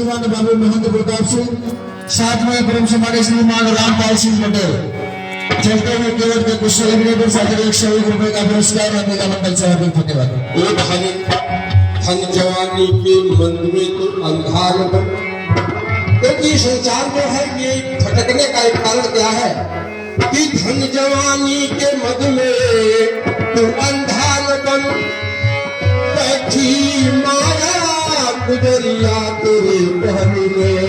श्रीमान बाबू महंत प्रताप सिंह, साथ में परम सम्मानित श्रीमान रामपाल सिंह पटेल। चलते हुए केवल के कुछ सेलिब्रेटर साथ 101 रुपए का पुरस्कार और मेगा मंडल से हार्दिक धन्यवाद। धन जवानी के मन में तो अंधार बन, क्योंकि संसार में है ये भटकने का एक कारण क्या है कि धन जवानी के मद में तू अंधार बन, बैठी माया गुजरिया तेरे पहलू में,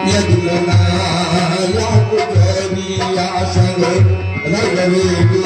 यदि मनाया गुजरिया संग रगड़ेगी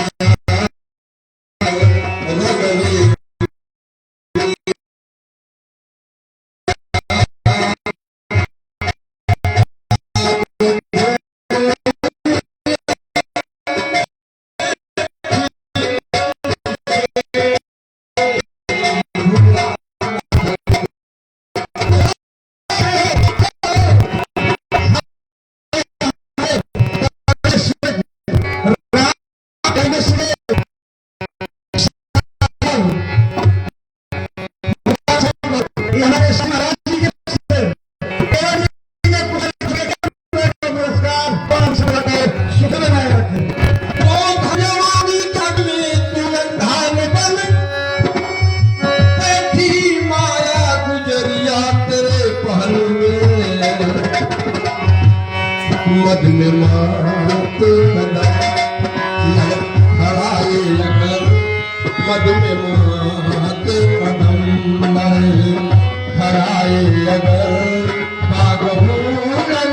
मद में मात मदा हराए अगर, मद में मात कदम हराए अगर, बागभूरन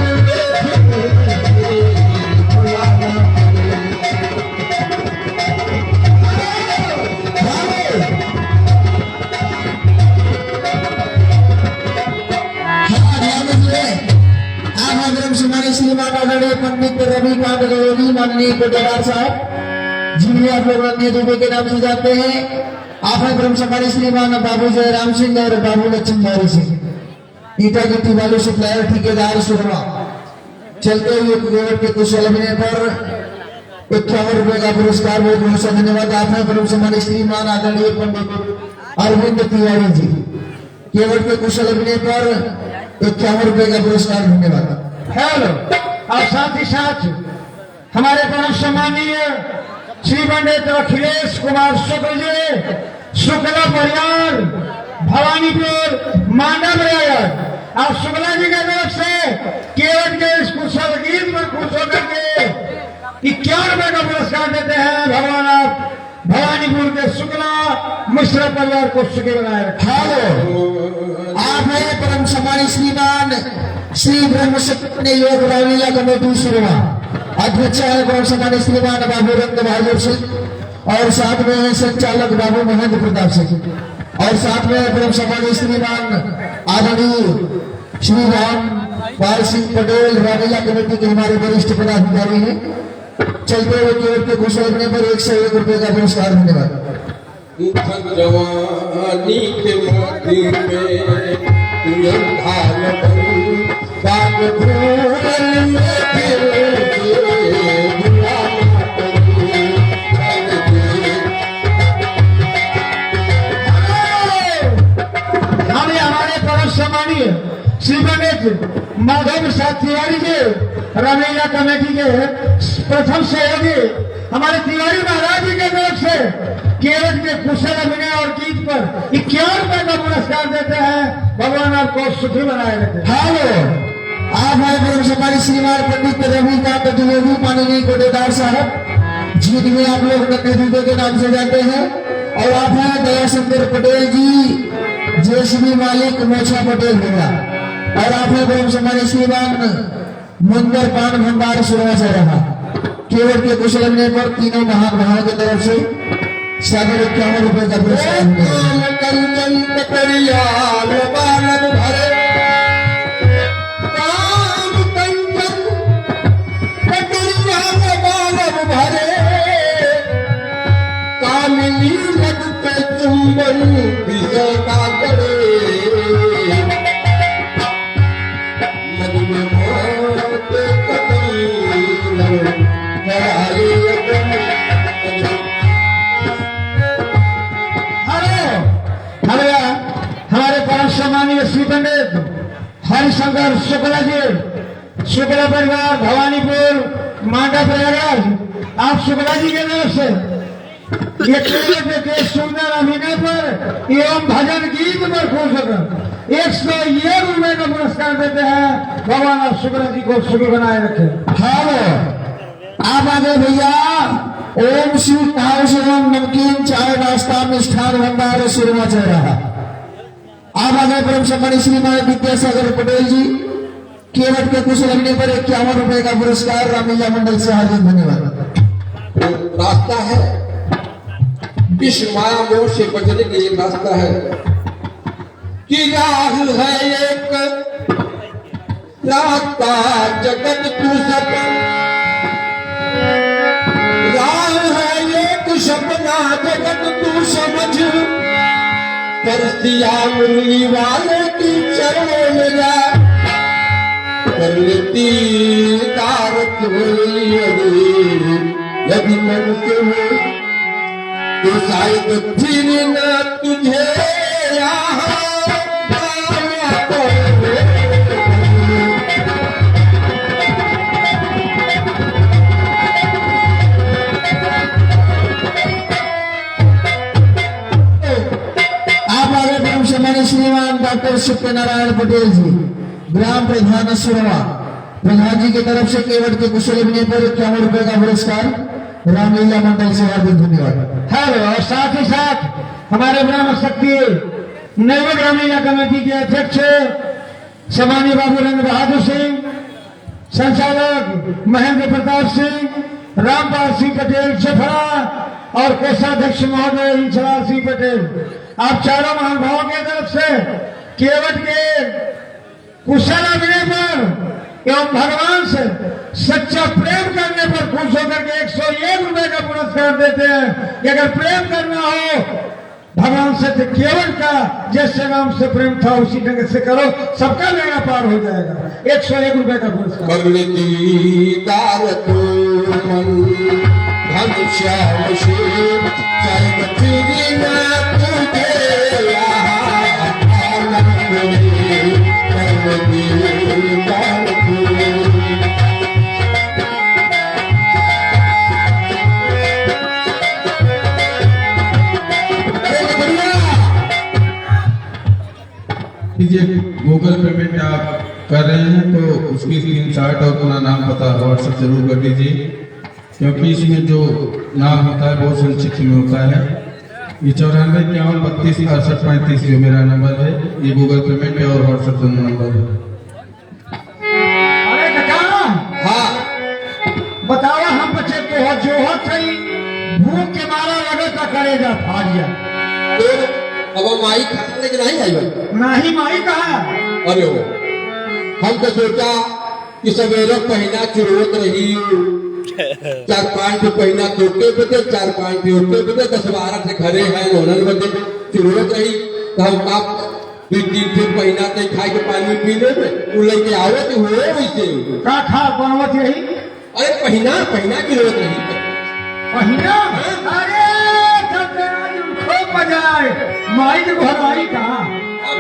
श्रीमान आदरणीय पंडित रविकांत गवली माननीय कोटेदार साहब, जिन्हें आप लोग अन्य दुबे के नाम से जानते हैं। आप हैं ब्रह्म सम्मानित श्रीमान बाबू जयराम सिंह और बाबू लक्ष्मण गौरी सिंह, ईटा गिट्टी वाले सप्लायर ठेकेदार सुरमा। चलते हुए केवट के कुशल अभिनय पर 51 रुपए का पुरस्कार, बहुत बहुत सा धन्यवाद। आप हैं ब्रह्म सम्मानित श्रीमान आदरणीय पंडित अरविंद तिवारी जी, केवट के कुशल अभिनय पर 51 रुपए का पुरस्कार, धन्यवाद। हेलो, और साथ ही साथ हमारे परम सम्मानीय श्री पंडित अखिलेश कुमार शुक्ल जी, शुक्ला परिवार भवानीपुर मानव रायगढ़, और शुक्ला जी के तरफ से केवट के इस कुशल गीत में खुश होकर के 51 रुपए का पुरस्कार देते हैं। भगवान आप भवानीपुर के शुक्ला मिश्रा परिवार को सुखी बनाए रखें। आप हैं परम सम्मानित श्रीमान श्री ब्रह्म सत्य योग रामीला कमेटी शुरुआ, अध्यक्ष है परम सम्मानित श्रीमान बाबू रंग बहादुर सिंह, और साथ में है संचालक बाबू महेंद्र प्रताप सिंह, और साथ में परम सम्मानित श्रीमान आदरणीय श्री राम पाल सिंह पटेल रामीला कमेटी के हमारे वरिष्ठ पदाधिकारी हैं। चलते हुए केवट के घोषणा करने पर 101 रुपए का पुरस्कार, धन्यवाद। धन जवानी के मोती में तू अंधार बन, बागभूरन में हमारे परम सम्मानीय श्री पंडित माधव प्रसाद तिवारी जी, रमैया कमेटी के प्रथम सहयोगी, हमारे तिवारी महाराज जी के तरफ से केवट के कुशल अभिनय और गीत पर 51 रुपए का पुरस्कार देते हैं। भगवान आपको सुखी बनाए रखे। हेलो, आप हैं ब्रह्म सम्मानित श्रीमान पंडित रविकांत द्विवेदी माननीय कोटेदार साहब, जिन्हें आप लोग नन्हे दुबे के नाम से जानते हैं। और आप हैं दयाशंकर पटेल जी, जेसीबी मालिक मोछा पटेल भैया, और आप हैं ब्रह्म सम्मानित श्रीमान मुंदर पान भंडार सुरवा से रहा। केवट के कुशल अभिनय पर तीनों महानुभावों की तरफ से 51 रुपए का पुरस्कार। सम्मानीय श्री पंडित हरिशंकर शुक्ला जी, शुक्ला परिवार भवानीपुर मांडा प्रयागराज, आप शुक्ला जी के नाम से ये के सुंदर अभिनय पर एवं भजन गीत पर खुश होकर 101 रुपए का पुरस्कार देते हैं। भगवान आप शुक्ला जी को शुक्र बनाए रखे। हाँ आप आगे भैया। ओम श्री हाउस एवं नमकीन चाय नाश्ता मिष्ठान भंडार शुरू चल रहा। आप आगे परम सम्मानी श्रीमान विद्यासागर पटेल जी केवट के कुछ लगने पर 51 रुपए का पुरस्कार रामलीला मंडल से हार्दिक धन्यवाद। रास्ता है इस माया मोह से बचने के लिए रास्ता है कि राह है एक रास्ता जगत तू सब, राह है एक सपना जगत तू समझ, करतिया मुरली वाले की चरणों में जा, करती तारक हुई यदि मन के हो तो शायद फिर न तुझे यहाँ पाया करो। आप आगे परम सम्मानी श्रीमान डॉक्टर सत्यनारायण पटेल जी ग्राम प्रधान सुरवा प्रधान जी की तरफ से केवट के कुशल अभिनय पर 51 रुपए का पुरस्कार रामलीला मंडल से हार्दिक धन्यवाद। हेलो और साथ ही साथ हमारे ब्रह्म शक्ति नैव रामलीला कमेटी के अध्यक्ष सम्मानीय बाबू रंग बहादुर सिंह, संचालक महेंद्र प्रताप सिंह, रामपाल सिंह पटेल छफरा और कोषाध्यक्ष महोदय इंसलाल सिंह पटेल, आप चारों महानुभावों की तरफ से केवट के कुशल अभिनय पर एवं भगवान से सच्चा प्रेम करने पर खुश होकर के 101 रुपए का पुरस्कार देते हैं कि अगर प्रेम करना हो भगवान से तो केवल का जैसे राम से प्रेम था उसी ढंग से करो, सबका बेड़ा पार हो जाएगा। 101 रुपए का पुरस्कार। गूगल पेमेंट आप कर रहे हैं तो उसकी स्क्रीनशॉट और अपना नाम पता व्हाट्सएप जरूर कर दीजिए, क्योंकि इसमें जो नाम होता है बहुत संक्षिप्त में होता है। ये 945132 जो मेरा नंबर है, ये गूगल पेमेंट है और व्हाट्सएप दोनों नंबर है। अरे काका बताओ हम बच्चे को हो जो हो सही भूख के मारा लगे तो करेगा फाड़िया तो अब माई खाने लेके नहीं आई भाई, नहीं माई कहा। अरे हो हम तो सोचा कि सवेरे पहना जरूरत रही 4-5 पहना तोटे बदे 4-5 तोटे बदे 10-12 से घरे हैं होनन बदे जरूरत रही तो हम आप 2-3 फिर पहना ते खाए के पानी पीने में उ लेके आवत हुए वैसे का खा बनवत यही। अरे पहना की जरूरत रही पहिना अरे खूब मजा आए। माई के घर आई कहा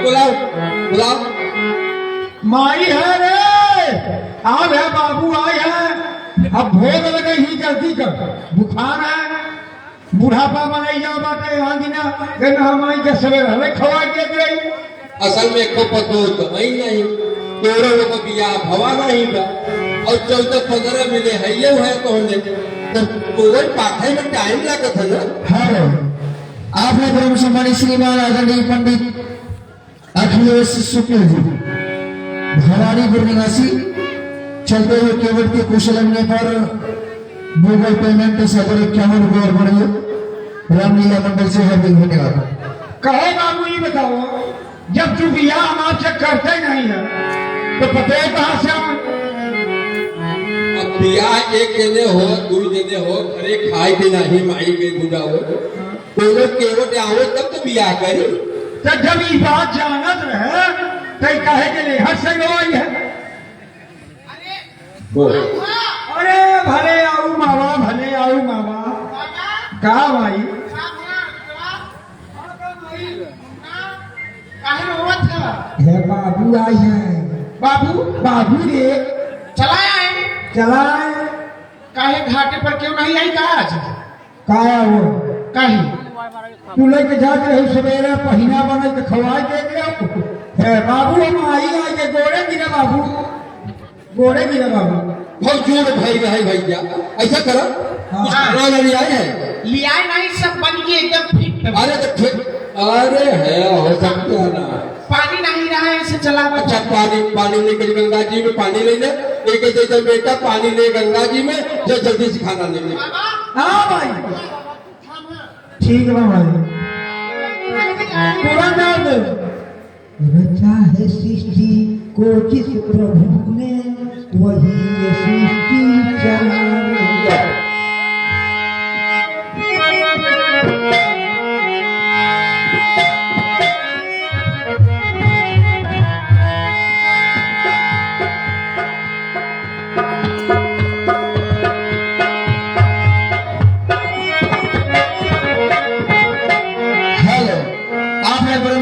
बुलाओ माई है रे, अब है बाबू आए है, अब भोग लगे ही जल्दी कर, बुखार है बुढ़ापा बनाई जाओ बाटे आंगिना कहना माई के सवेरे हमें खवा के गई। असल में को पतो तो नहीं तोरो लोग बिया भवा नहीं था और 14-15 मिले है ये है तो कोई पाठे में टाइम लगा था ना। हाँ आपने परम सम्मानी श्रीमान आदरणीय पंडित अखिलेश शुक्ल जी भवानीपुर निवासी चलते हुए केवट के कुशल अभिनय पर गूगल पेमेंट 51 रुपए और बढ़िए रामलीला मंडल से हार्दिक धन्यवाद। कहो बाबू ये बताओ जब तू बिया हम आपसे करते नहीं है तो पते कहाँ से हम अब बिया एक जने हो 2 जने हो अरे खाए के नहीं माई के गुदा हो तो लोग केवट आओ तब तो बिया करी तो जब ये बात जानत रहे तो कहे के लिए हर से गवाई है। अरे भले आऊ मावा कहा भाई था? है बाबू आई है। बाबू बाबू रे चलाया है? चलाए काहे घाटे पर क्यों नहीं आई का आज? काया वो काहे? तू लेके जाते रही सवेरे पहिना बने के खवाए दे दिया है बाबू। हम आई के गोड़े गिरे बाबू, गोड़े गिरे बाबू। बहुत जोर भाई रहे भैया, ऐसा करो कुछ खाना वाला ले आए हैं। लिया नहीं, सब बन के एकदम फिट। अरे तो फिर अरे है हो सकता है ना। पानी नहीं रहा है ऐसे चला हुआ। अच्छा पानी लेकर गंगा जी में पानी ले ले, एक दे बेटा पानी ले गंगा जी में, जो जल्दी से खाना ले ले। हाँ भाई ठीक है भाई, पूरा नाम दे। रचा है सृष्टि को जिस प्रभु ने, वही ये सृष्टि चलाएगा।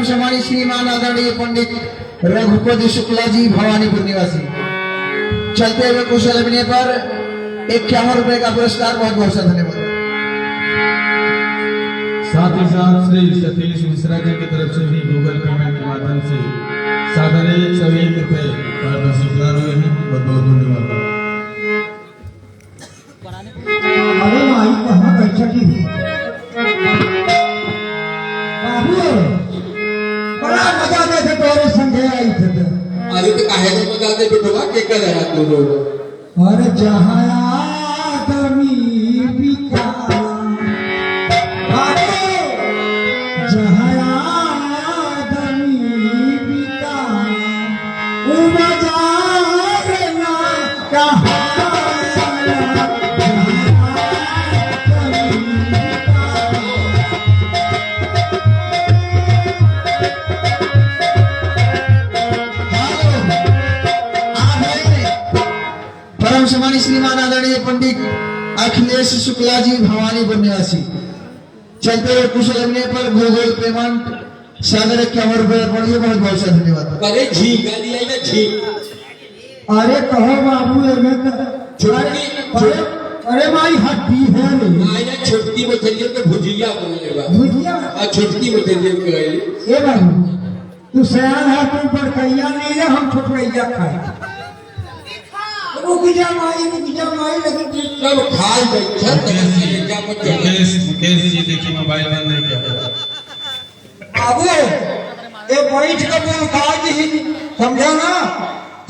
सम्मानित श्रीमान आदरणीय पंडित रघुपति शुक्ला जी भवानीपुर निवासी, चलते हुए कुशल अभिनय पर 51 रुपए का पुरस्कार। बहुत बहुत धन्यवाद। साथ ही साथ श्री सतीश मिश्रा जी की तरफ से भी गूगल पेमेंट के माध्यम से साधारण 101 रुपए पारितोषिक प्रदान हुए हैं। बहुत बहुत धन्यवाद। अरे माई कहाँ बैठी थी बाबू? बड़ा मजा देते तोरे संगे आई थे। अरे तो काहे को मजा दे बेटवा के कर रहा तू लोग? अरे जहाँ आदमी बिकाला बाबू, जहाँ आदमी बिकाला वो बाजार ना कहाँ। सम्मानित श्रीमान आदरणीय पंडित अखिलेश शुक्ला जी भवानीपुर निवासी, चलते हुए कुशल अभिनय पर गूगल पेमेंट सागर 51 रुपए पड़िए। बहुत बहुत धन्यवाद। अरे झी गाली आई ना झी। अरे कहो बाबू अरे माई हड्डी है आई ना छोटकी मछलियों के भुजिया बनेगा। भुजिया छोटकी मछलियों के ए बाबू तू सयान है, तू बड़कैया नहीं है, हम छोटकैया खाए। रुक जा माई लेकिन सब खाल बैठा मुकेश जी देखिए मोबाइल बंद नहीं किया। बाबू ये बैठ के बोल खाए जी, समझा ना?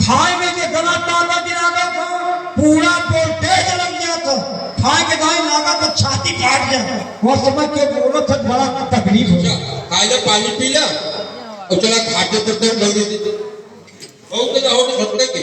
खाए में के गला ताला गिरा था, पूरा वोल्टेज लग गया था। खाए के गाय लागा तो छाती काट गया। वो समझ के बोलो तो बड़ा तकलीफ हो। खाए लो पानी पी लो और चला खाते तो जल्दी हो के जाओ छोटे के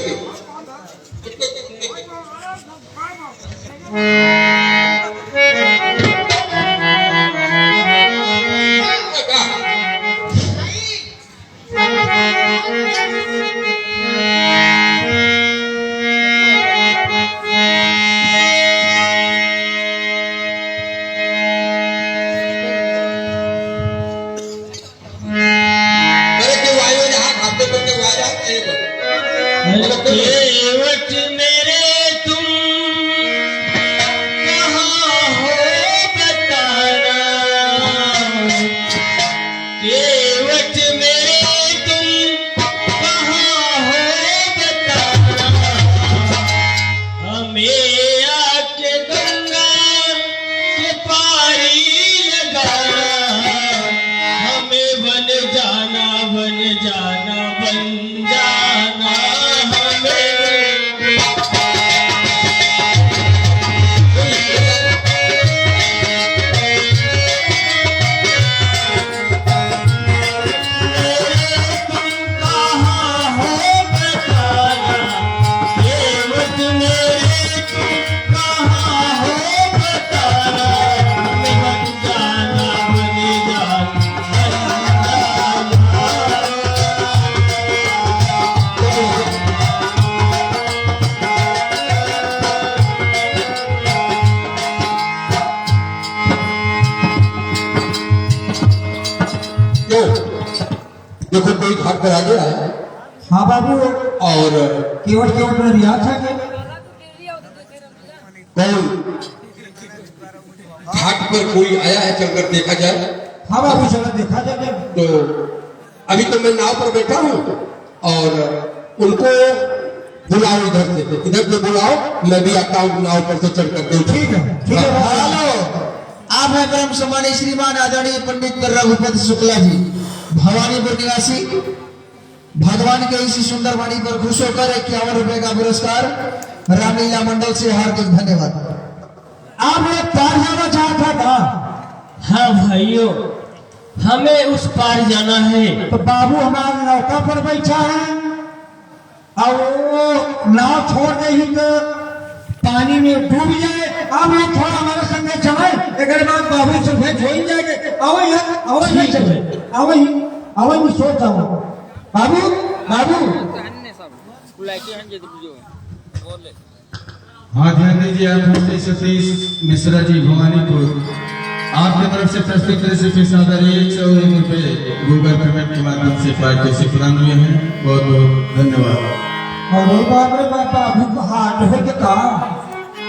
बन जाना हमें कोई घाट पर आ गया है हाँ बाबू, और केवट केवट में रिया था कि कौन घाट पर कोई आया है, चलकर देखा जाए। हाँ बाबू चलो देखा जाए। तो अभी तो मैं नाव पर बैठा हूँ और उनको बुलाओ, इधर से बुलाओ, मैं भी आता हूँ नाव पर से चढ़ करके। ठीक है ठीक है। हेलो, आप हैं परम सम्मानित श्रीमान आदरणीय पंडित रघुपति शुक्ला जी, भवानीपुर निवासी। भगवान के इसी सुंदर वाणी पर खुश होकर 51 रुपए का पुरस्कार रामलीला मंडल से हार्दिक धन्यवाद। आप लोग पार जाना चाहता था? हाँ भाइयों, हमें उस पार जाना है। तो बाबू हमारे नौका पर बैठा है और वो नाव छोड़ नहीं तो पानी में डूब जाए। आप लोग थोड़ा हमारे संग चले, एक बाद बाबू से भेंट हो ही जाएंगे। आओ यहाँ, आओ यहाँ चले, आओ ही सोच जाओ। बाबू बाबू हाँ, ध्यान दीजिए। आप श्री सतीश मिश्रा जी, भवानीपुर, आपकी तरफ से प्रस्तुत रेसिपी सादर 101 रुपए गूगल पेमेंट के माध्यम से पार्टी से प्रदान हुए हैं। बहुत बहुत धन्यवाद। अरे बाप रे बाप, बाबू हाथ हो के कहा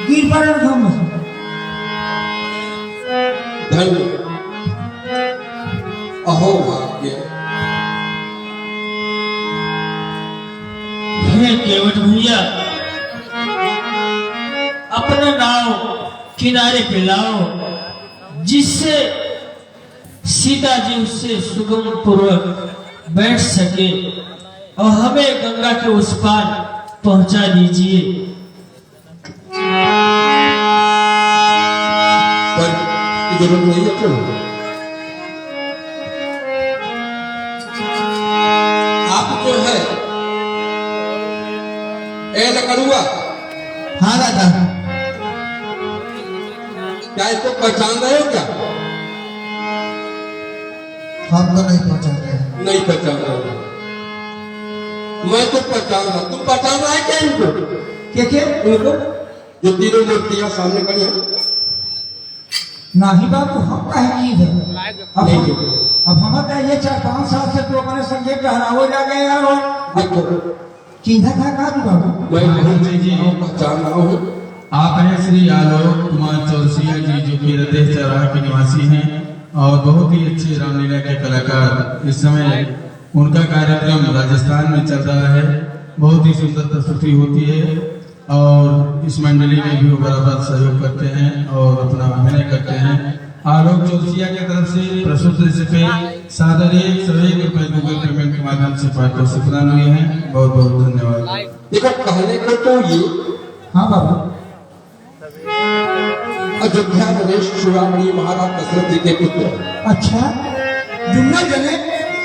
गिर पड़े हम। धन्य अहो भाग्य। हे केवट भैया, अपना नाव किनारे पे लाओ, जिससे सीता जी उससे सुगम पूर्वक बैठ सके और हमें गंगा के उस पार पहुंचा दीजिए। पर जरूरत नहीं है क्यों? आप जो है ए लकड़ुआ, हाँ दादा, क्या इसको पहचान रहे हो क्या? हम तो नहीं पहुंचा रहे। नहीं पहचान रहे। मैं तो पहचान रहा, तुम पहचान रहा है क्या इनको? के उनको जो तीनों मूर्तियां सामने खड़ी हैं? नहीं बाबू, हम कहे की है। अब हम ये 4-5 साल से तो अपने संगे गहरावे लगे यार। और देखो, चिन्ह था का बाबू? मैं पहचान रहा हूँ। आप हैं श्री आलोक कुमार चौरसिया जी, जो कि रतेश चौराहा के निवासी हैं और बहुत ही अच्छे रामलीला के कलाकार। इस समय उनका कार्यक्रम राजस्थान में चल रहा है। बहुत ही सुंदर प्रस्तुति होती है और इस मंडली में भी वो बराबर सहयोग करते हैं और अपना अभिनय करते हैं। आलोक चौरसिया की तरफ से प्रस्तुत रेसिपी सादर 101 रुपए गूगल पेमेंट के माध्यम से पार्टी से प्रदान हुए हैं। बहुत बहुत धन्यवाद। देखो, कहने को तो ये हाँ बाबू, अयोध्या नरेश शिवामणि महाराज दशरथ जी के पुत्र। अच्छा, जुम्मन जने।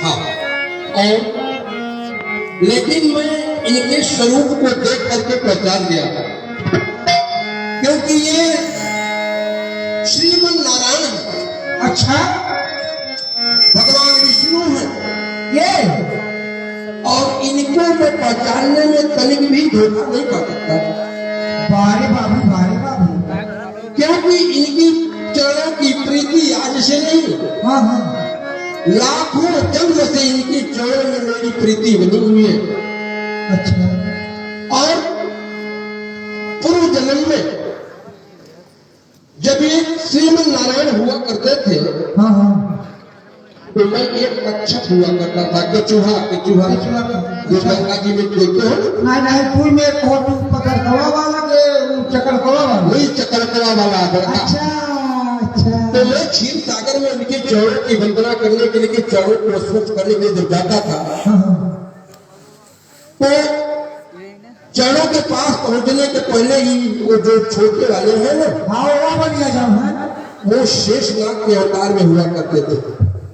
हाँ, और लेकिन मैं इनके स्वरूप को देख करके पहचान गया, क्योंकि ये श्रीमन नारायण है। अच्छा, भगवान विष्णु है ये और इनको मैं पहचानने में तनिक भी धोखा नहीं कर सकता, बारे बाबू, बारे बाबू। क्योंकि इनकी चरणों की प्रीति आज से नहीं, हाँ हाँ, लाखों जन्म से इनकी चरणों में मेरी प्रीति बनी हुई है। अच्छा, और पूर्व जन्म में जब ये श्रीमन नारायण हुआ करते थे, हाँ हाँ, तो मैं एक कच्छप हुआ करता था, कचूहा कचूहा जो गंगा जी में देखते हो। नहीं कोई में कोट पकड़ कवा वाला के चक्कर कवा वाला। वही चक्करकला वाला लड़का। अच्छा अच्छा, तो मैं क्षीर सागर में उनके चरणों की वंदना करने के लिए, चरणों को स्वच्छ करने के लिए जब जाता था, हाँ हाँ, तो चरणों के पास पहुंचने के पहले ही वो जो छोटे वाले हैं ना, हाँ वो बढ़िया जाओ है। वो शेषनाग के अवतार में हुआ करते थे।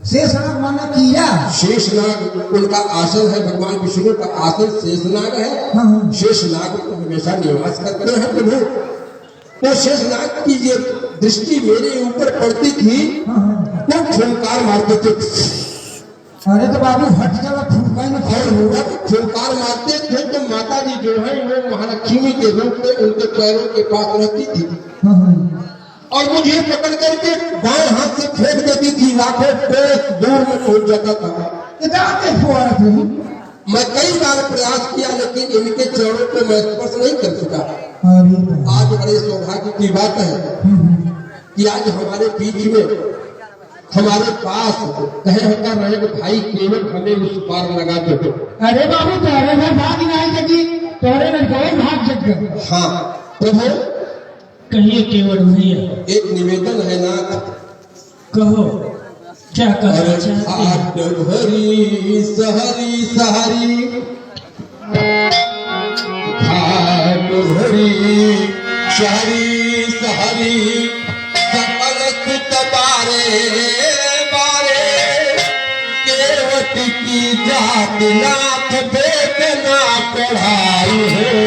शेषनाग माना कीड़ा। शेषनाग उनका आसन है, भगवान विष्णु का आसन शेषनाग है। हाँ हाँ, शेषनाग तो हमेशा निवास करते हैं प्रभु। तो शेषनाग की ये दृष्टि मेरे ऊपर पड़ती थी, हाँ हाँ। वो फुंकार मारते थे। अरे तो बाबू हट जाओ, फूका में और हुआ तो फुंकार मारते थे तो माता जी जो है वो महालक्ष्मी के रूप में उनके पैरों के पास रहती थी, हाँ हाँ, और मुझे पकड़ करके बाएं हाथ से फेंक देती थी, लाखों कोस दूर में पहुंच जाता था। इदाते फुआरा थे मैं कई बार प्रयास किया लेकिन इनके चरणों को मैं स्पर्श नहीं कर सका। अरे आज बड़े सौभाग्य की बात है कि आज हमारे बीच में हमारे पास कहे होकर रहे भाई केवल हमें उस पार लगा दो। अरे बाबू तोरे में भाग नहीं सकी तोरे में गए भाग जग गए। हाँ प्रभु कहिए केवट भैया, एक निवेदन है ना, कहो क्या कहना अरे चाहते हैं? घाट भरी सहरी सहरी घाट भरी शहरी सहरी सकल सुत बारे बारे केवट की जात नाथ बेट ना पढ़ाई है।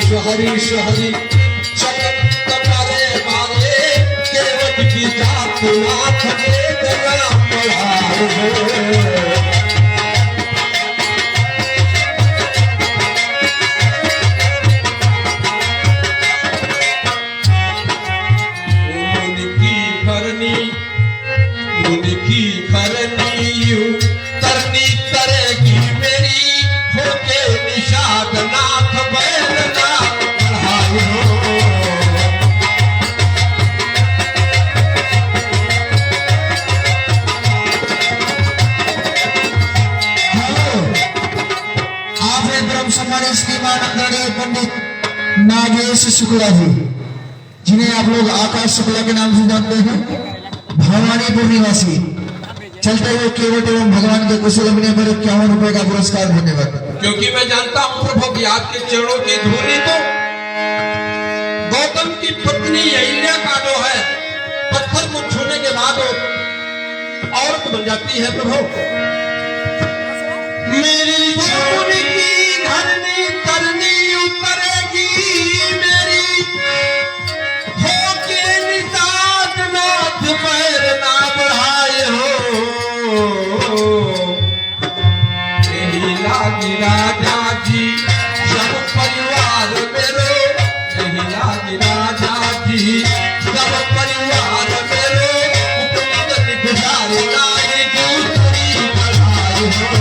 शहरी शहरी चकत मारे मारे केवट की जात नाथ वेद ना पढ़ाए हो। मुनि की खरनी यूं तरनी तरेगी मेरी होके निषाद नाथ बैल ना पढ़ाई हो। आपने ब्रह्म समाज श्रीमान आदरणीय पंडित नागेश शुक्ला जी, जिन्हें आप लोग आकाश शुक्ला के नाम से जानते हैं, भवानीपुर निवासी, चलते हुए केवट एवं भगवान के कुशल अभिनय पर 51 रुपए का पुरस्कार धन्यवाद। क्योंकि मैं जानता हूं प्रभु कि आपके चरणों की धूलि तो गौतम की पत्नी अहिल्या का जो है पत्थर को छूने के बाद औरत बन जाती है। प्रभु मेरी छूने की घरनी करनी उतरेगी मेरी होके निषाद नाथ पैर ना बढ़ाए हो। यही लागी राजा जी सब परिवार मेरो, यही लागी राजा जी सब परिवार मेरो उपनिषद गुजार नारी दूसरी बढ़ाए हो।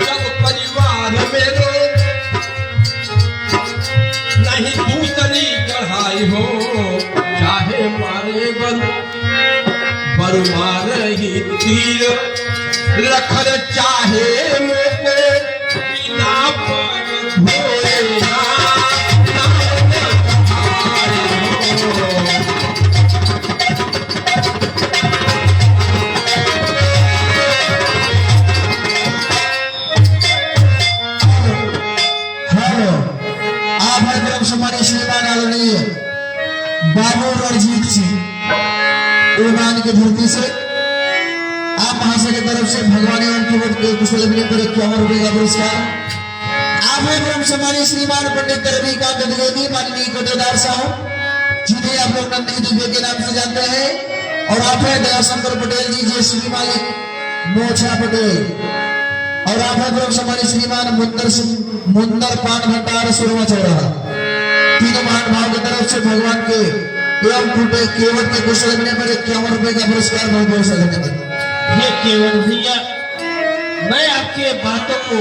सब परिवार मेरो नहीं दूसरी चढ़ाई हो। चाहे मारे बर मारे ही तीर रखर चाहे मोको बिना पर धोए ना नाम कहाए हो। हेलो, आप हैं ब्रह्म समाज श्रीमान आदरणीय बाबू रणजीत सिंह, ईमान की धरती से आप महाशय की तरफ से भगवान एवं केवट के कुशल अभिनय पर 51 रुपए का पुरस्कार। आप हैं ब्रह्म समाज श्रीमान पंडित रविकांत द्विवेदी, माननीय कोटेदार साहब, जिन्हें आप लोग नंदी दुबे के नाम से जानते हैं, और आप हैं दयाशंकर पटेल जी, जयश्री मालिक मोछा पटेल, और आप हैं ब्रह्म समाज श्रीमान मुंदर पान भंडार सुरमा चौराहा। तीनों महान भाव की तरफ से भगवान के एवं टूटे केवट के कुशल अभिनय पर 51 रुपए का पुरस्कार बहुत बहुत सा धन्यवाद। ये केवट भैया, मैं आपके बातों को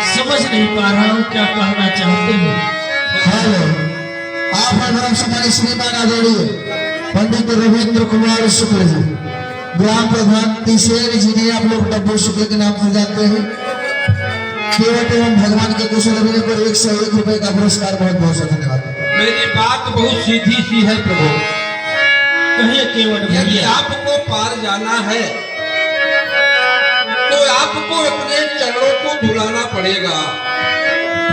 समझ नहीं पा रहा हूँ, क्या कहना चाहते हो? हेलो, आप हैं ब्रह्म समाज श्रीमान आदरणीय पंडित रविंद्र कुमार शुक्ल जी, ग्राम प्रधान तिसेर, जिन्हें आप लोग डब्बू शुक्ल के नाम से जानते हैं, केवट एवं भगवान के कुशल अभिनय पर 101 रुपए का पुरस्कार बहुत बहुत सा धन्यवाद। मेरी बात बहुत सीधी सी है प्रभु। कहिए केवट यदि भैया, आपको पार जाना है तो आपको अपने चरणों को धुलाना पड़ेगा।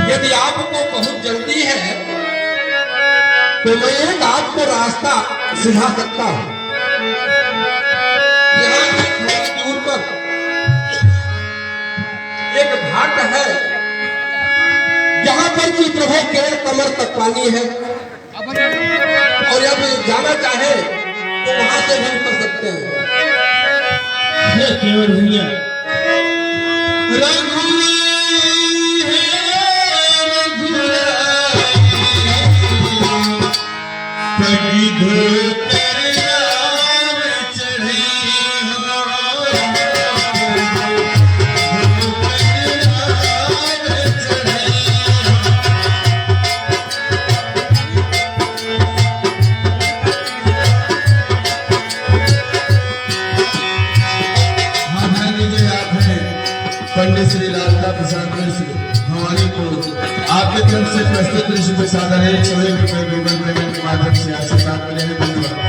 यदि आपको बहुत जल्दी है तो मैं एक आपको रास्ता सुझा सकता हूँ। यहाँ से थोड़ी दूर पर एक घाट है, जहाँ पर कि प्रभु केवल कमर तक पानी है। और जब जाना चाहे तो वहां से भी कर सकते हैं। हे केवल भैया पंडित श्री लालता प्रसाद मिश्र भवानी को आपके तरफ से प्रस्तुत दृश्य प्रसाद है 101 रुपए गूगल पेमेंट के माध्यम से आशीर्वाद मिले हैं। धन्यवाद।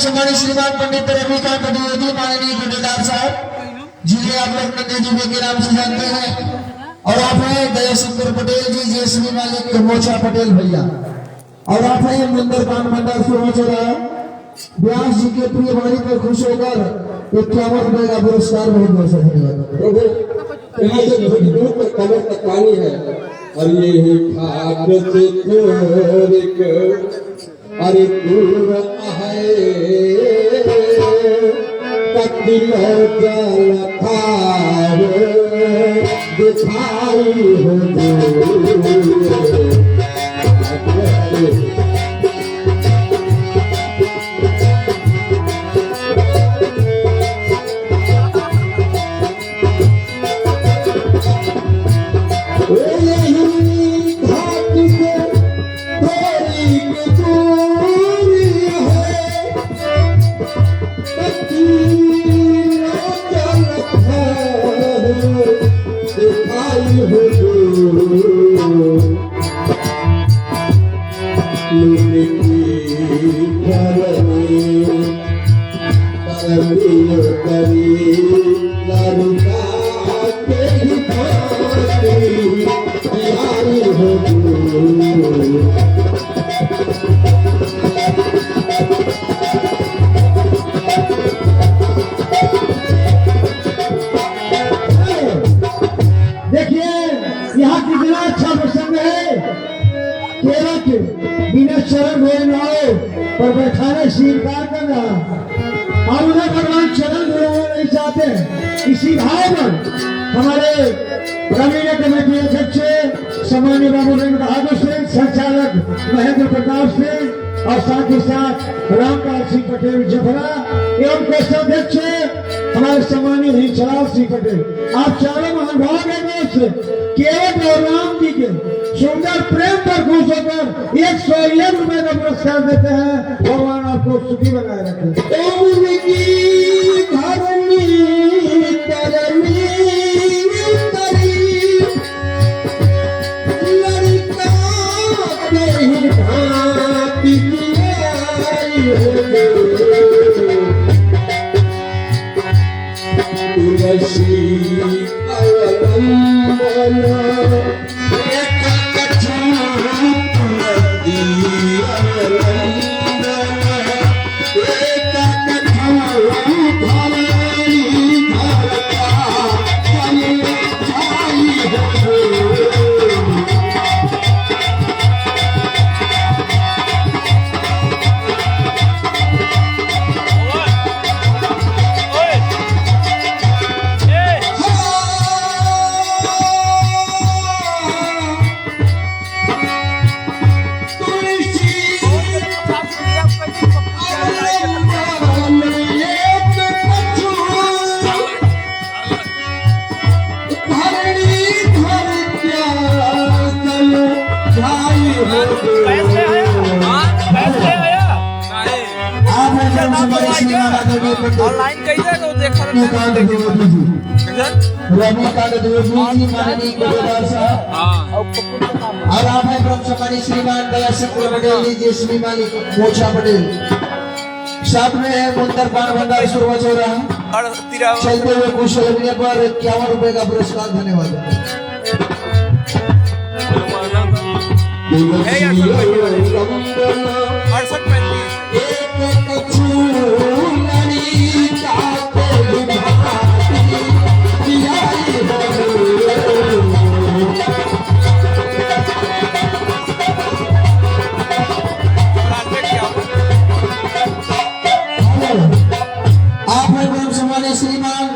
सम्मानित श्रीमान पंडित रविकांत द्विवेदी माननीय गुडेदार साहब जिन्हें आप लोग नंदे दुबे के नाम से जानते हैं, और आप हैं दयाशंकर पटेल जी, जेएसबी मालिक मोचा पटेल भैया, और आप हैं मंदिर पान भंडार सुहाचरा व्यास जी के प्रिय वाणी पर खुश होकर 51 रुपए का पुरस्कार बहुत बहुत से धन्यवाद। प्रभु यहाँ से थोड़ी दूर तक कमर तक पानी है और ये है खाक से अरे दूर है कतिलो जल थार दिखाई हो शरण भेज आओ पर बैठाने स्वीकार करना, और उन्हें भगवान शरण भेजना नहीं चाहते। इसी भाव में हमारे रवीना कमेटी अध्यक्ष सामान्य बाबू बहादुर सिंह, संचालक महेंद्र प्रताप सिंह और साथ ही साथ रामपाल सिंह पटेल जफरा एवं कोषाध्यक्ष हमारे सम्मानित हिंसलाल सिंह पटेल, आप चारों महानुभाव के दोस्त केवल गौराम जी के सुंदर प्रेम पर खुश होकर 101 रुपए का पुरस्कार देते हैं। भगवान आपको सुखी बनाए रखे। भाई हो आप हैं परम सम्मानित श्रीमान आदरणीय पंडित ऑनलाइन कैसे को देखा रमाकांत द्विवेदी जी, रमाकांत द्विवेदी जी माननीय गुरुदार साहब, और आप हैं परम सम्मानित श्रीमान दया सिंह पटेल जी, जयश्री मालिक मोचा पटेल, साथ में है मुंतर पान भंडार सुरवा चौराहा। और तिरा चलते हुए कुशल मिलने पर 51 रुपए का पुरस्कार। धन्यवाद। है या 68 आप हैं परम सम्मानित श्रीमान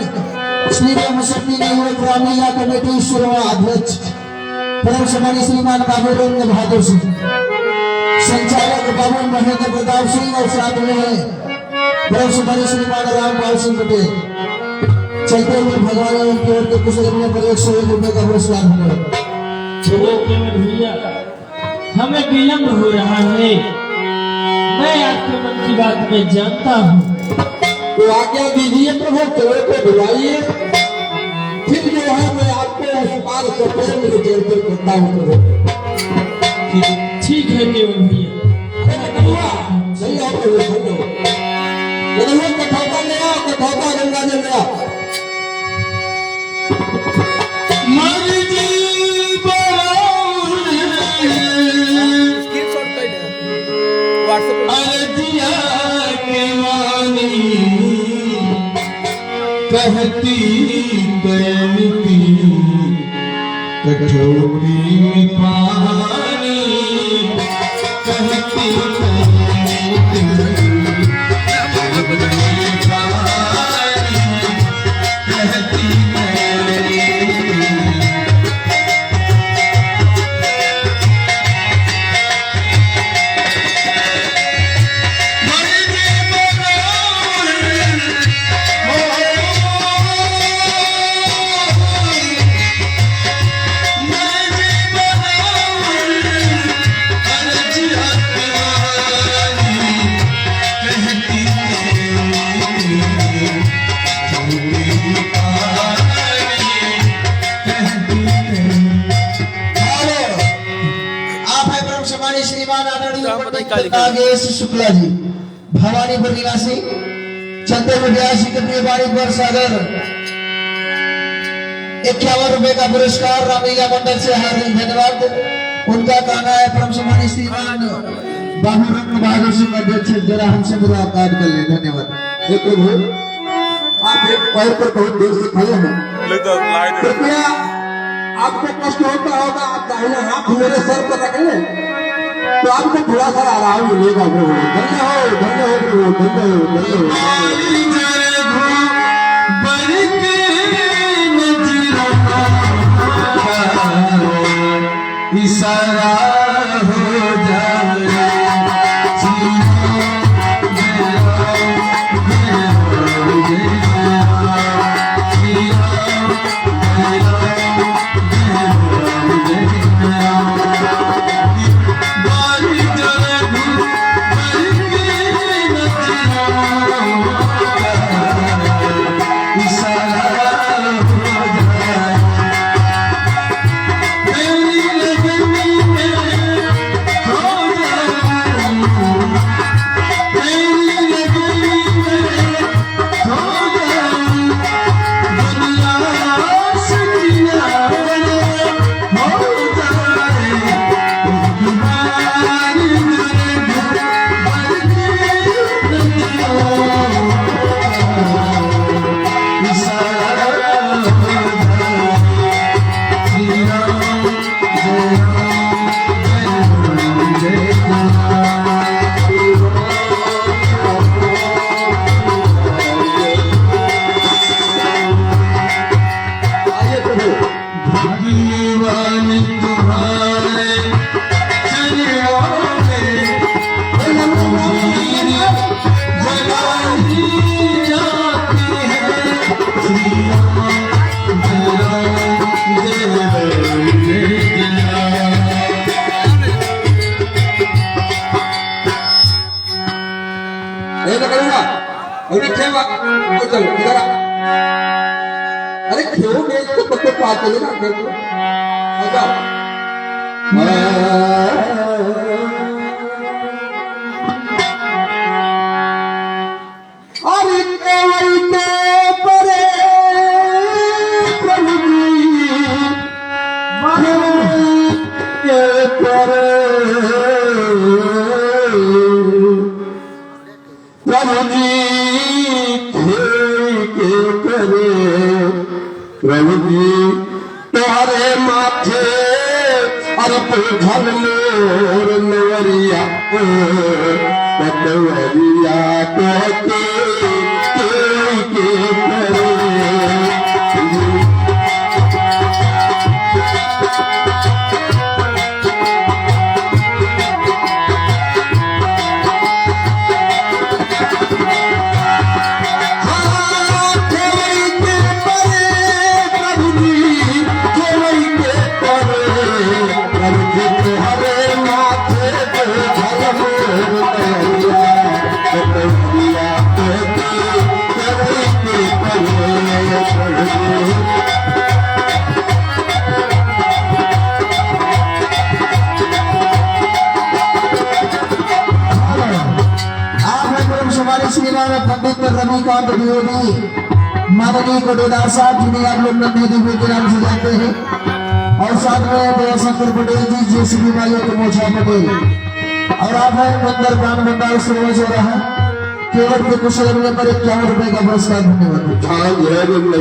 श्री ब्रह्मशक्ति नियुक्त रामलीला कमेटी शुरुआ अध्यक्ष परम सम्मानित श्रीमान बाबू रंग बहादुर सिंह, संचालक बाबू महेंद्र प्रताप सिंह, और साथ में है परम सम्मानित श्रीमान रामपाल सिंह पटेल। चलते हुए भगवान उनकी ओर के कुशल मिलने पर 101 रुपए का पुरस्कार। धन्यवाद। भैया हमें विलम्ब हो रहा है, मैं आपके मन की बात में जानता हूँ। तो आज्ञा दीजिए प्रभु, चलो को बुलाइए, फिर जो है मैं आपको उस पार से प्रेम से चलते करता हूँ प्रभु। ठीक है केवल भैया। सही है प्रभु, सही है। चलो कथौता ले आओ, कथौता गंगा जल ले आओ। स्क्रीनशॉट कर दे व्हाट्सएप कहती कहती कठोरी में पानी, कहती श्रीमान आदरणीय पंडित नागेश शुक्ला जी, भवानीपुर निवासी, चंदे विद्यासी के प्रिय बाड़ी पर सागर 51 रुपए का पुरस्कार रामलीला मंडल से हार्दिक धन्यवाद। उनका कहना है परम सम्मानित श्रीमान बाबू रंग बहादुर सिंह अध्यक्ष, जरा हमसे मुलाकात कर ले। धन्यवाद। देखो भाई, आप एक पैर पर बहुत देर से खड़े हैं, कृपया आपको कष्ट होता होगा, आप दाहिना हाथ मेरे सर पर रख लें तो आपको थोड़ा सा आराम मिलेगा प्रभु। धन्य हो, धन्य हो प्रभु, धन्य हो, धन्य हो। इशारा हो जाए आगे चलो इधर आ। अरे क्यों मेज को पत्ते पास चले ना घर को अच्छा अरे केवल के परे प्रभु जी के परे प्रभु जी के करे प्रभु जी तुम्हारे माथे अरे पुधल मोर नवरिया पतवरिया कहते के करे श्रीमान पंडित रविकांत द्विवेदी माननीय कोटेदार साहब जिन्हें आप लोग नन्हे दुबे के नाम से जानते हैं और साथ में दयाशंकर पटेल जी जेसीबी मालिक मोछा पटेल और आप हैं मंदिर गान मंडल सर्वज हो रहा है केवल के कुशल मिलने पर 51 रुपए का पुरस्कार धन्यवाद।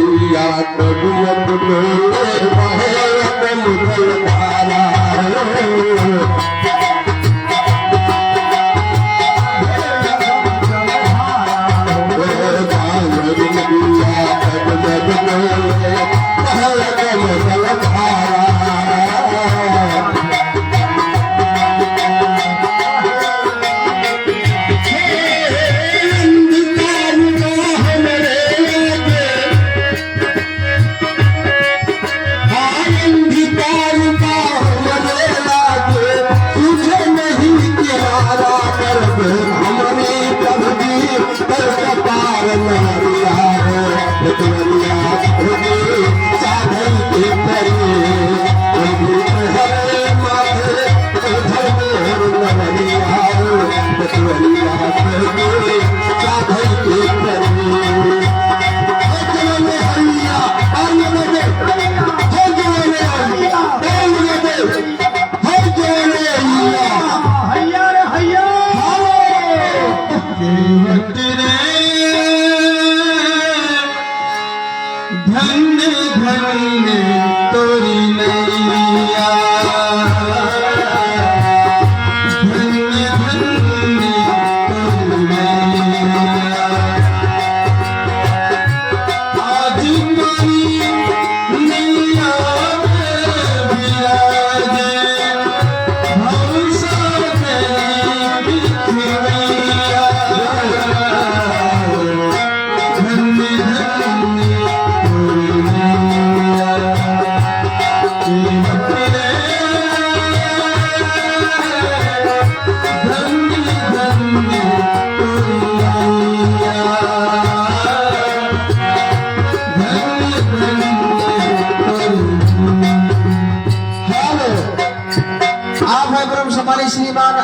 श्रीमान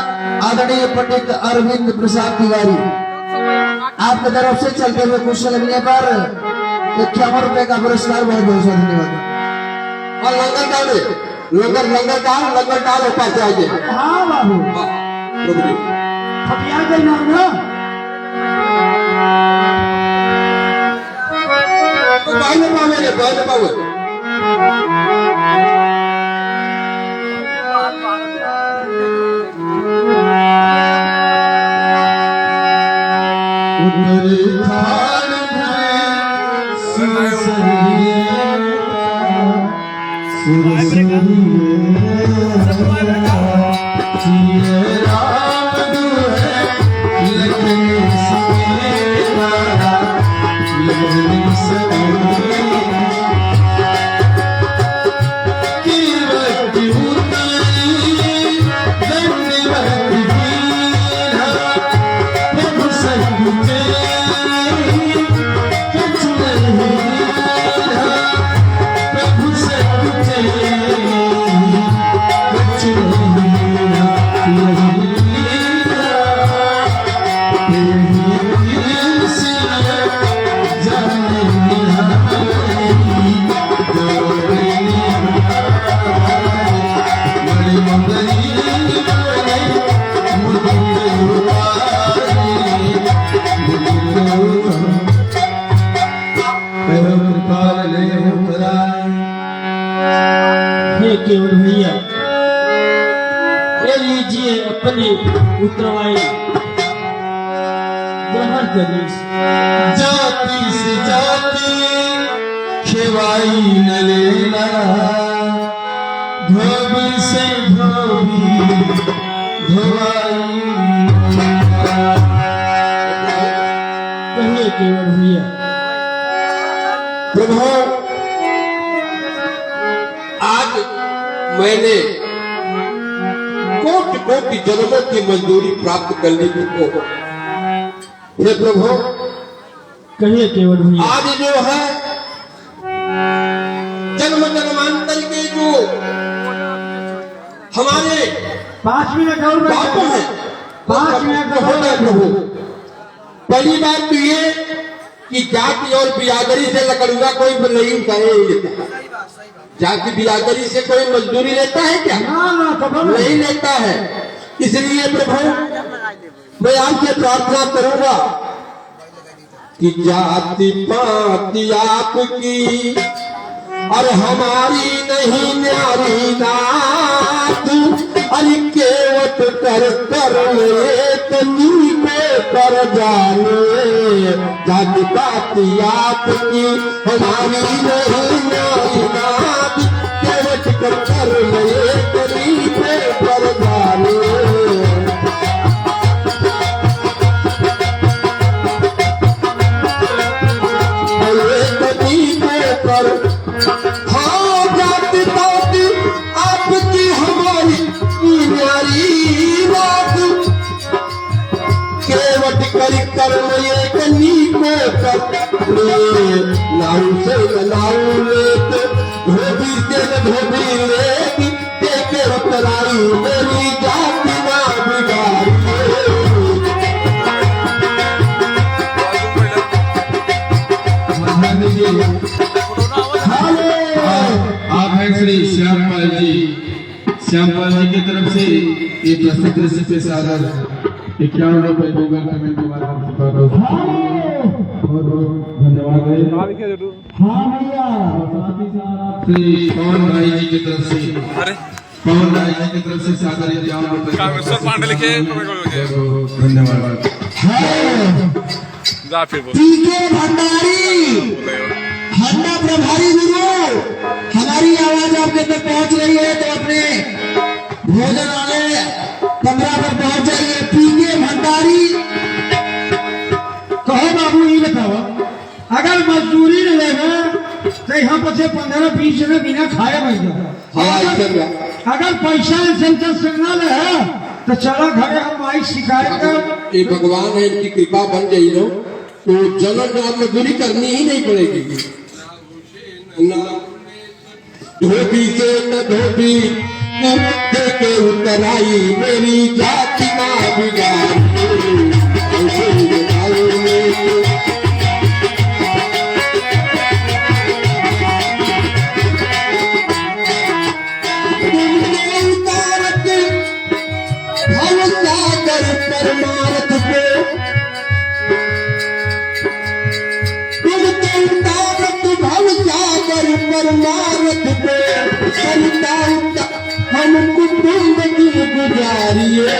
आदरणीय पंडित अरविंद प्रसाद तिवारी आपकी तरफ से चलते हुए कुशल मिलने पर 51 रुपए का पुरस्कार बहुत बहुत धन्यवाद। और लंगर डाल पास आइए। हाँ बाबू खपिया के नाम ना पहले पावे केवल भैया, ये लीजिए अपनी उत्तरवाई जहर गरीस। जाति से जाति खिवाई न लेना, धोबी से धोबी धोवाई कहिए केवल भैया। प्रभु, आज मैंने कोटि कोटि जन्मों की मजदूरी प्राप्त कर ली तुमको। हे प्रभु, कहिए केवल भैया। आज जो है जन्म जन्मांतर के जो हमारे 5 मिनट और पाप है, 5 मिनट हो गए प्रभु। पहली बात तो ये कि जाति और बिरादरी से लकड़ुआ कोई नहीं करे। जाति बिरादरी से कोई मजदूरी लेता है क्या? नहीं लेता है। इसलिए प्रभु, मैं आपसे प्रार्थना करूंगा कि जाति पाति आपकी और हमारी नहीं न्यारी नाथ, अरे केवट कर कर एक नीचे कर जाने। जाति पाति आपकी हमारी नहीं न्यारी नाथ, केवट कर कर एक नीचे कर जाने। हाँ, जाति पाति आपकी हमारी न्यारी बात, केवट कर कर्म एक नीको कर। नाऊ से नाऊ लेत, धोबी से धोबी लेत, देखे उतराई मेरी जाति ना बिगाड़ी। आप हैं श्री श्यामपाल जी। श्यामपाल जी की तरफ से ये प्रसिद्ध रेसिपी सादर 51 रुपए गूगल पेमेंट के माध्यम से बहुत बहुत धन्यवाद है। हाँ भैया, श्री पवन भाई जी की तरफ से, अरे पवन भाई जी की तरफ से सादर 51 रुपए कामेश्वर पांडे लिखे। धन्यवाद। जा फिर बोल। पीके भंडारी हन्ना प्रभारी गुरु, हमारी आवाज आपके तक पहुंच रही है तो अपने भोजन वाले कमरा पर पहुंच जाइए। पीके भंडारी, कहो बाबू ये बताओ, अगर मजदूरी न लेगा तो यहाँ पर से 15-20 जने बिना खाए बैठ जाओ। अगर पैसा इंसेंटिव से न ले तो चलो घरे हम आई शिकायत कर। ये भगवान है, इनकी कृपा बन गई हो तो जलन मजदूरी करनी ही नहीं पड़ेगी। धोबी से न धोबी देके उतराई मेरी जाति ना बिगाड़ी। परमार्थ पे भव सागर परमार्थ पे संतान हम कुटुंब की गुजारिए।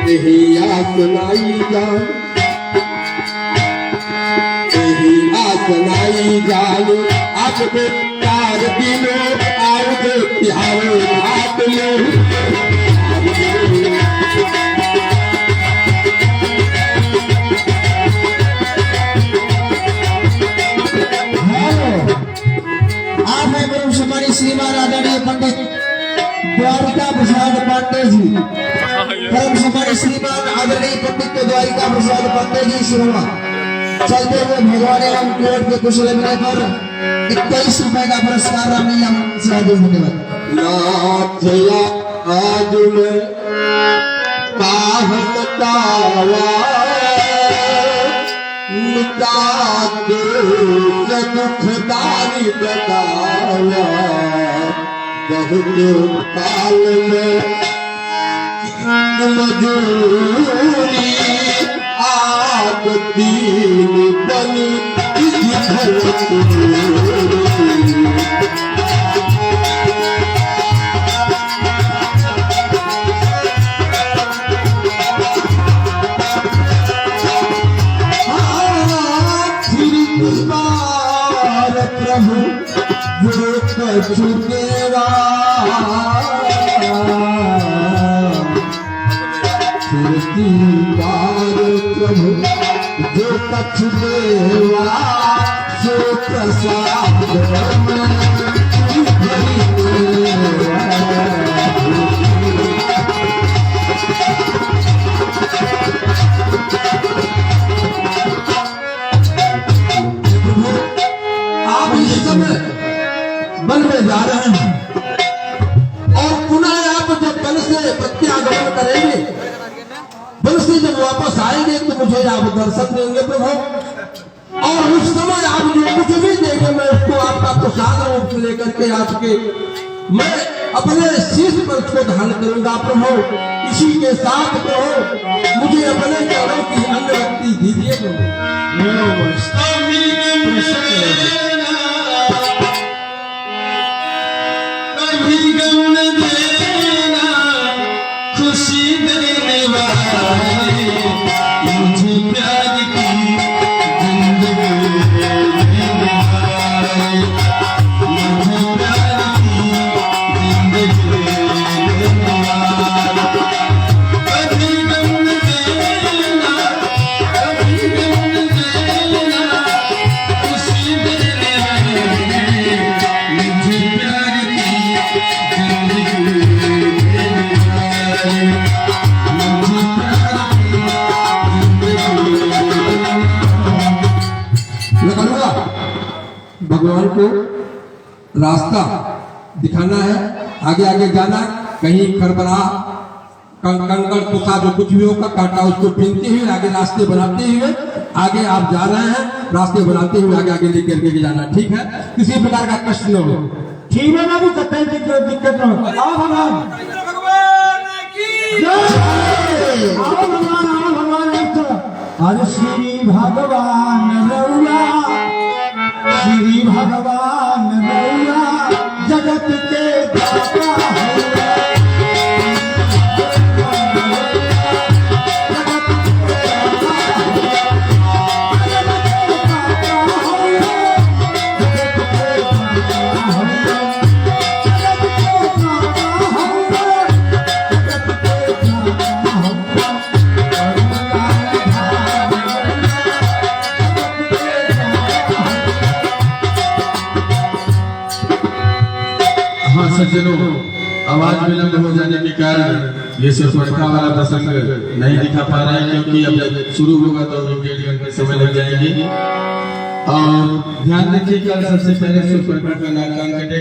यही आसनाई जान, यही आसनाई जान, आपको 4 दिनों आओ दे तिहारो घाट में। आप है गुरु सम्मानित श्रीमान आदरणीय पंडित द्वारिका प्रसाद पांडे जी। परम सम्मानित श्रीमान आदरणीय पंडित द्वारिका प्रसाद पांडे जी सेवा चलते हुए भगवान एवं कोर्ट के कुशल अभिनय पर 21 रुपए का पुरस्कार रामलीला से आगे होने वाला। नाथया आज में पाहतावा मिटा दे दुखदारी बतावा। बहुत काल में मजूरी आग दीन बनी इस घर प्रभु जो कछु देवा प्रभु जो कछु देवा सो प्रसाद आप इस समय वन में जा रहे हैं और पुनः आप जब वन से प्रत्यागमन करेंगे, वन से जब वापस आएंगे तो मुझे आप दर्शन देंगे प्रभु, और उस समय आप जो कुछ भी देंगे मैं उसको आपका प्रसाद रूप लेकर के आपके मैं अपने शीश पर उसको धारण करूंगा प्रभु। इसी के साथ प्रभु मुझे अपने चरणों की अंगरक्ति दीजिए प्रभु। कभी गम न देना खुशी देने वाले, मुझे प्यार की जिंदगी देने वाले, मुझे प्यार की जिंदगी देने वाले। कभी गम न देना, कभी गम न देना खुशी देने वाले, मुझे प्यार की जिंदगी देने वाले, मुझे प्यार की जिंदगी देने वाले। मैं कहूँगा भगवान को रास्ता दिखाना है, आगे आगे जाना, कहीं खरबरा कंकड़ कुसा जो कुछ भी होगा कांटा उसको पीनते हुए आगे रास्ते बनाते हुए आगे आप जा रहे हैं, रास्ते बनाते हुए आगे आगे लेकर के जाना, ठीक है? किसी प्रकार का कष्ट न हो। ठीक है बाबू, कतई दिक्कत न हो। आओ भगवान, भगवान की आओ भगवान अरे श्री भगवान रउआ, श्री भगवान रउआ जगत के दाता हउआ। हाँ सज्जनों, आवाज विलंब हो जाने के कारण ये सुरक्षा वाला प्रसंग नहीं दिखा पा रहा है, क्योंकि अब जब शुरू होगा तो 1.5 घंटे समय लग जाएंगे। और ध्यान रखिए कल सबसे पहले सुरक्षा का नाटक कटेगा।